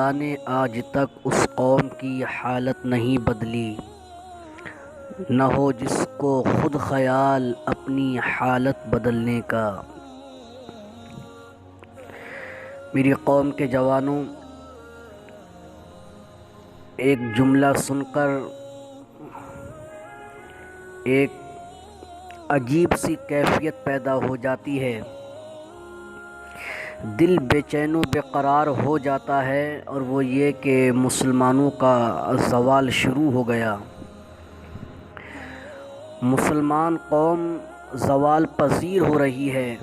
خدا نے آج تک اس قوم کی حالت نہیں بدلی، نہ ہو جس کو خود خیال اپنی حالت بدلنے کا۔ میری قوم کے جوانوں، ایک جملہ سن کر ایک عجیب سی کیفیت پیدا ہو جاتی ہے، دل بے چین و بے قرار ہو جاتا ہے، اور وہ یہ کہ مسلمانوں کا زوال شروع ہو گیا۔ مسلمان قوم زوال پذیر ہو رہی ہے۔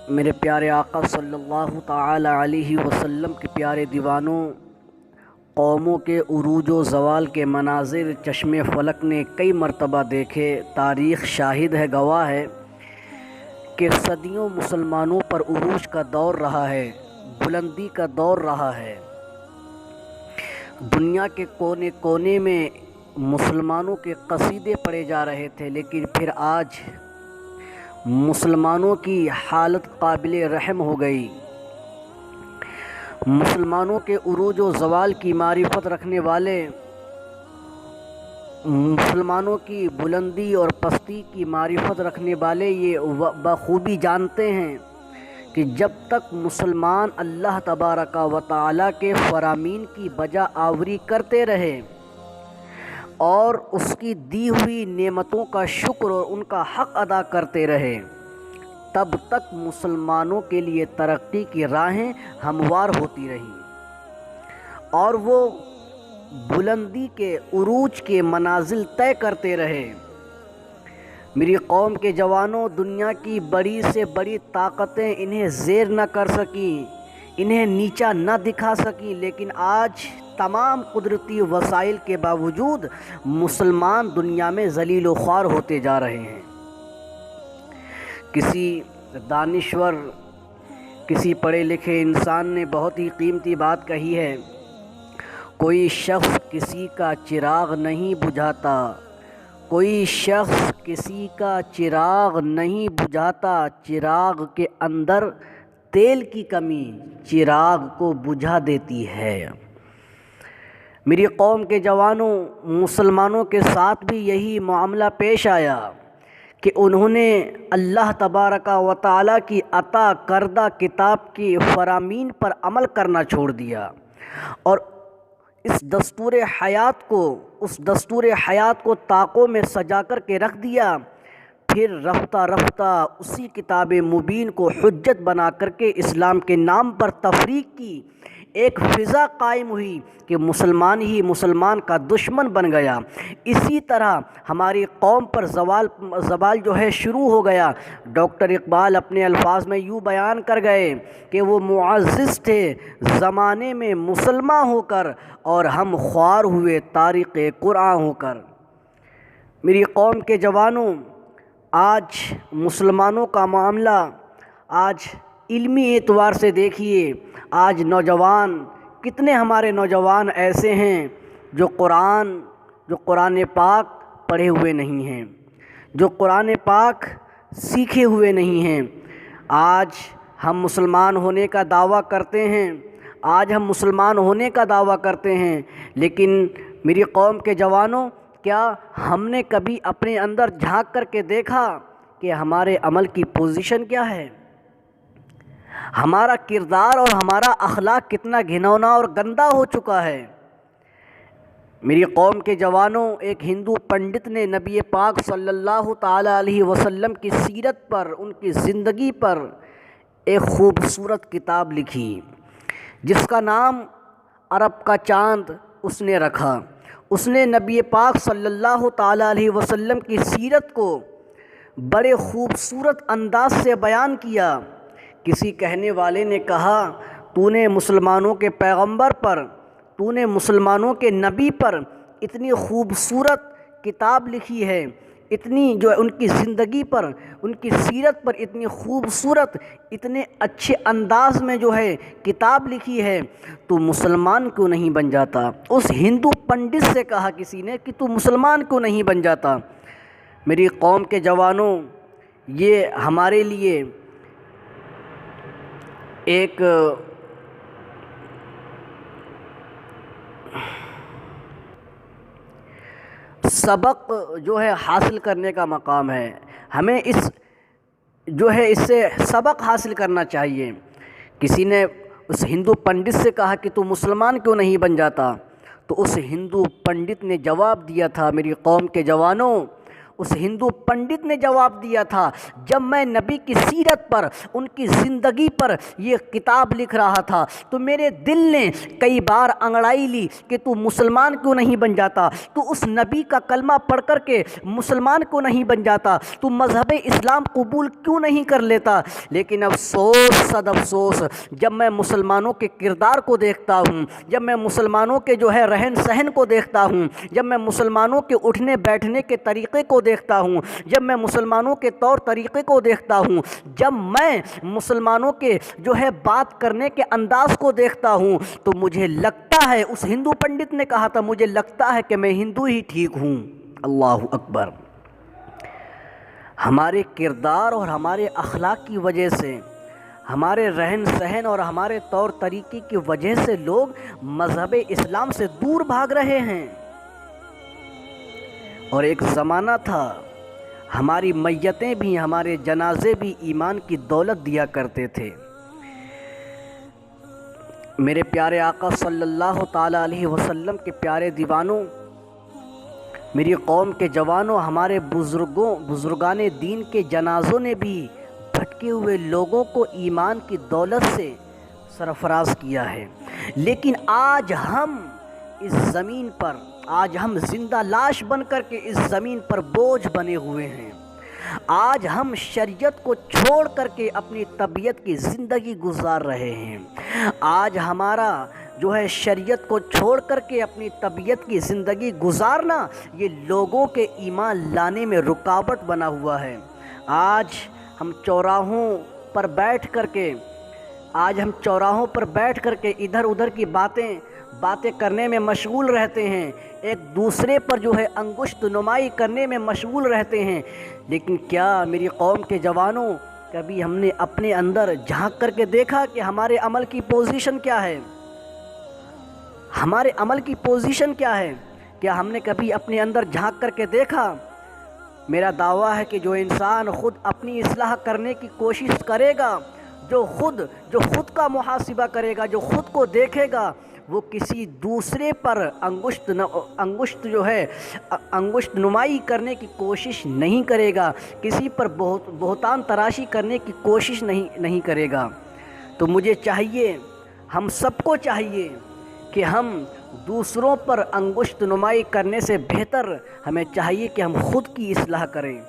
میرے پیارے آقا صلی اللہ تعالی علیہ وسلم کے پیارے دیوانوں، قوموں کے عروج و زوال کے مناظر چشم فلک نے کئی مرتبہ دیکھے۔ تاریخ شاہد ہے، گواہ ہے کہ صدیوں مسلمانوں پر عروج کا دور رہا ہے، بلندی کا دور رہا ہے۔ دنیا کے کونے کونے میں مسلمانوں کے قصیدے پڑھے جا رہے تھے، لیکن پھر آج مسلمانوں کی حالت قابل رحم ہو گئی۔ مسلمانوں کے عروج و زوال کی معرفت رکھنے والے، مسلمانوں کی بلندی اور پستی کی معرفت رکھنے والے یہ بخوبی جانتے ہیں کہ جب تک مسلمان اللہ تبارک و تعالیٰ کے فرامین کی بجا آوری کرتے رہے اور اس کی دی ہوئی نعمتوں کا شکر اور ان کا حق ادا کرتے رہے، تب تک مسلمانوں کے لیے ترقی کی راہیں ہموار ہوتی رہیں اور وہ بلندی کے عروج کے منازل طے کرتے رہے۔ میری قوم کے جوانوں، دنیا کی بڑی سے بڑی طاقتیں انہیں زیر نہ کر سکیں، انہیں نیچا نہ دکھا سکیں، لیکن آج تمام قدرتی وسائل کے باوجود مسلمان دنیا میں ذلیل و خوار ہوتے جا رہے ہیں۔ کسی دانشور، کسی پڑھے لکھے انسان نے بہت ہی قیمتی بات کہی ہے، کوئی شخص کسی کا چراغ نہیں بجھاتا، کوئی شخص کسی کا چراغ نہیں بجھاتا، چراغ کے اندر تیل کی کمی چراغ کو بجھا دیتی ہے۔ میری قوم کے جوانوں، مسلمانوں کے ساتھ بھی یہی معاملہ پیش آیا کہ انہوں نے اللہ تبارک و تعالیٰ کی عطا کردہ کتاب کی فرامین پر عمل کرنا چھوڑ دیا اور اس دستور حیات کو طاقوں میں سجا کر کے رکھ دیا۔ پھر رفتہ رفتہ اسی کتاب مبین کو حجت بنا کر کے اسلام کے نام پر تفریق کی ایک فضا قائم ہوئی کہ مسلمان ہی مسلمان کا دشمن بن گیا۔ اسی طرح ہماری قوم پر زوال جو ہے شروع ہو گیا۔ ڈاکٹر اقبال اپنے الفاظ میں یوں بیان کر گئے کہ وہ معزز تھے زمانے میں مسلمان ہو کر، اور ہم خوار ہوئے طارق قرآن ہو کر۔ میری قوم کے جوانوں، آج مسلمانوں کا معاملہ، آج علمی اعتبار سے دیکھیے، آج نوجوان، کتنے ہمارے نوجوان ایسے ہیں جو قرآن پاک پڑھے ہوئے نہیں ہیں، جو قرآن پاک سیکھے ہوئے نہیں ہیں۔ آج ہم مسلمان ہونے کا دعویٰ کرتے ہیں، لیکن میری قوم کے جوانوں، کیا ہم نے کبھی اپنے اندر جھانک کر کے دیکھا کہ ہمارے عمل کی پوزیشن کیا ہے؟ ہمارا کردار اور ہمارا اخلاق کتنا گھنونا اور گندا ہو چکا ہے۔ میری قوم کے جوانوں، ایک ہندو پنڈت نے نبی پاک صلی اللہ تعالی علیہ وسلم کی سیرت پر، ان کی زندگی پر ایک خوبصورت کتاب لکھی جس کا نام عرب کا چاند اس نے رکھا۔ اس نے نبی پاک صلی اللہ تعالی علیہ وسلم کی سیرت کو بڑے خوبصورت انداز سے بیان کیا۔ کسی کہنے والے نے کہا، تو نے مسلمانوں کے پیغمبر پر، تو نے مسلمانوں کے نبی پر اتنی خوبصورت کتاب لکھی ہے، اتنی جو ان کی زندگی پر، ان کی سیرت پر اتنی خوبصورت، اتنے اچھے انداز میں جو ہے کتاب لکھی ہے، تو مسلمان کیوں نہیں بن جاتا؟ اس ہندو پنڈت سے کہا کسی نے کہ تو مسلمان کیوں نہیں بن جاتا؟ میری قوم کے جوانوں، یہ ہمارے لیے ایک سبق جو ہے حاصل کرنے کا مقام ہے، ہمیں اس سے سبق حاصل کرنا چاہیے۔ کسی نے اس ہندو پنڈت سے کہا کہ تو مسلمان کیوں نہیں بن جاتا؟ تو اس ہندو پنڈت نے جواب دیا تھا، میری قوم کے جوانوں، اس ہندو پنڈت نے جواب دیا تھا، جب میں نبی کی سیرت پر، ان کی زندگی پر یہ کتاب لکھ رہا تھا تو میرے دل نے کئی بار انگڑائی لی کہ تو مسلمان کیوں نہیں بن جاتا، تو اس نبی کا کلمہ پڑھ کر کے مسلمان کیوں نہیں بن جاتا، تو مذہب اسلام قبول کیوں نہیں کر لیتا۔ لیکن افسوس صد افسوس، جب میں مسلمانوں کے کردار کو دیکھتا ہوں، جب میں مسلمانوں کے رہن سہن کو دیکھتا ہوں، جب میں مسلمانوں کے اٹھنے بیٹھنے کے طریقے کو دیکھتا ہوں، جب میں مسلمانوں کے طور طریقے کو دیکھتا ہوں، جب میں مسلمانوں کے بات کرنے کے انداز کو دیکھتا ہوں، تو مجھے لگتا ہے، اس ہندو پنڈت نے کہا تھا، مجھے لگتا ہے کہ میں ہندو ہی ٹھیک ہوں۔ اللہ اکبر۔ ہمارے کردار اور ہمارے اخلاق کی وجہ سے، ہمارے رہن سہن اور ہمارے طور طریقے کی وجہ سے لوگ مذہب اسلام سے دور بھاگ رہے ہیں۔ اور ایک زمانہ تھا ہماری میتیں بھی، ہمارے جنازے بھی ایمان کی دولت دیا کرتے تھے۔ میرے پیارے آقا صلی اللہ تعالیٰ علیہ وسلم کے پیارے دیوانوں، میری قوم کے جوانوں، ہمارے بزرگان دین کے جنازوں نے بھی بھٹکے ہوئے لوگوں کو ایمان کی دولت سے سرفراز کیا ہے۔ لیکن آج ہم اس زمین پر، آج ہم زندہ لاش بن کر کے اس زمین پر بوجھ بنے ہوئے ہیں۔ آج ہم شریعت کو چھوڑ کر کے اپنی طبیعت کی زندگی گزار رہے ہیں۔ آج ہمارا شریعت کو چھوڑ کر کے اپنی طبیعت کی زندگی گزارنا، یہ لوگوں کے ایمان لانے میں رکاوٹ بنا ہوا ہے۔ آج ہم چوراہوں پر بیٹھ کر کے ادھر ادھر کی باتیں کرنے میں مشغول رہتے ہیں، ایک دوسرے پر انگشت نمائی کرنے میں مشغول رہتے ہیں۔ لیکن کیا میری قوم کے جوانوں، کبھی ہم نے اپنے اندر جھانک کر کے دیکھا کہ ہمارے عمل کی پوزیشن کیا ہے؟ ہمارے عمل کی پوزیشن کیا ہے؟ کیا ہم نے کبھی اپنے اندر جھانک کر کے دیکھا؟ میرا دعویٰ ہے کہ جو انسان خود اپنی اصلاح کرنے کی کوشش کرے گا، جو خود کا محاسبہ کرے گا، جو خود کو دیکھے گا، وہ کسی دوسرے پر انگشت نمائی کرنے کی کوشش نہیں کرے گا، کسی پر بہتان تراشی کرنے کی کوشش نہیں کرے گا۔ تو مجھے چاہیے، ہم سب کو چاہیے کہ ہم دوسروں پر انگشت نمائی کرنے سے بہتر ہمیں چاہیے کہ ہم خود کی اصلاح کریں،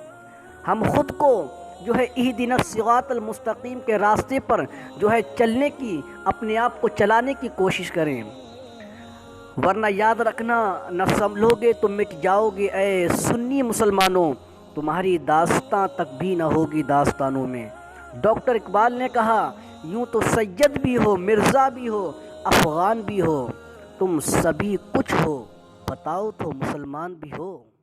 ہم خود کو اہدنا الصراط المستقیم کے راستے پر چلنے کی، اپنے آپ کو چلانے کی کوشش کریں۔ ورنہ یاد رکھنا، نہ سنبھلو گے تو مٹ جاؤ گے اے سنی مسلمانوں، تمہاری داستاں تک بھی نہ ہوگی داستانوں میں۔ ڈاکٹر اقبال نے کہا، یوں تو سید بھی ہو، مرزا بھی ہو، افغان بھی ہو، تم سبھی کچھ ہو، بتاؤ تو مسلمان بھی ہو۔